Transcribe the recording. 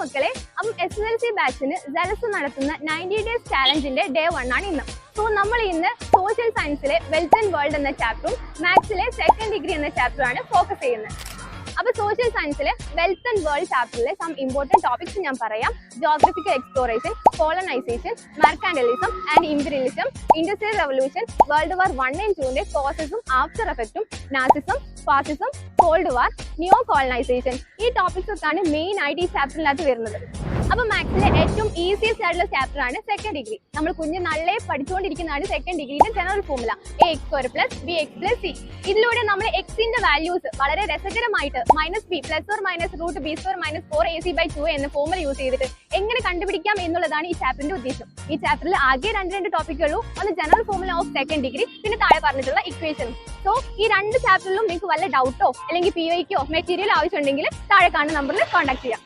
മക്കളെ, അപ്പം SSLC ബാച്ചിന് zealous നടത്തുന്ന 90 ഡേയ്സ് ചാലഞ്ചിന്റെ ഡേ 1 ആണ് ഇന്ന്. സോ നമ്മൾ ഇന്ന് സോഷ്യൽ സയൻസിലെ വെൽത്ത് ആൻഡ് വേൾഡ് എന്ന ചാപ്റ്ററും മാത്സിലെ സെക്കൻഡ് ഡിഗ്രി എന്ന ചാപ്റ്ററാണ് ഫോക്കസ് ചെയ്യുന്നത്. അപ്പോൾ സോഷ്യൽ സയൻസിലെ വെൽത്ത് ആൻഡ് വേൾഡ് ചാപ്റ്ററിലെ സം ഇമ്പോർട്ടൻറ്റ് ടോപ്പിക്സ് ഞാൻ പറയാം. Geographical exploration, colonisation, mercantilism and imperialism, industrial revolution, world war 1 and 2ന്റെ കോസസും ആഫ്റ്റർ എഫക്റ്റും, Nazism, fascism, cold war, neo colonisation, ഈ ടോപ്പിക്സ് ഒക്കെയാണ് മെയിൻ ആയിട്ട് ഈ ചാപ്റ്ററിനകത്ത് വരുന്നത്. അപ്പോൾ മാത്സിലെ ഏറ്റവും ഈസിയസ്റ്റ് ആയിട്ടുള്ള ചാപ്റ്റർ ആണ് സെക്കൻഡ് ഡിഗ്രി. നമ്മൾ കുഞ്ഞ് നല്ലേ പഠിച്ചുകൊണ്ടിരിക്കുന്നതാണ് സെക്കൻഡ് ഡിഗ്രിയുടെ general formula ax² + bx + c. ഇതിലൂടെ നമ്മൾ എക്സിന്റെ വാല്യൂസ് വളരെ രസകരമായിട്ട് -b +or -√b² - 4ac/2 എന്ന ഫോർമുല യൂസ് ചെയ്തിട്ട് എങ്ങനെ കണ്ടുപിടിക്കാം എന്നുള്ളതാണ് ഈ ചാപ്റ്ററിന്റെ ഉദ്ദേശം. ഈ ചാപ്റ്ററിൽ ആകെ രണ്ട് ടോപ്പിക്കുള്ളൂ. ഒന്ന് general formula of second degree, പിന്നെ താഴെ പറഞ്ഞിട്ടുള്ള ഇക്വേഷൻ. സോ ഈ രണ്ട് ചാപ്റ്ററിലും നിങ്ങൾക്ക് വല്ല ഡൗട്ടോ അല്ലെങ്കിൽ PYക്കോ മെറ്റീരിയൽ ആവശ്യമുണ്ടെങ്കിൽ താഴെ കാണുന്ന നമ്പറിൽ കോൺടാക്ട് ചെയ്യാം.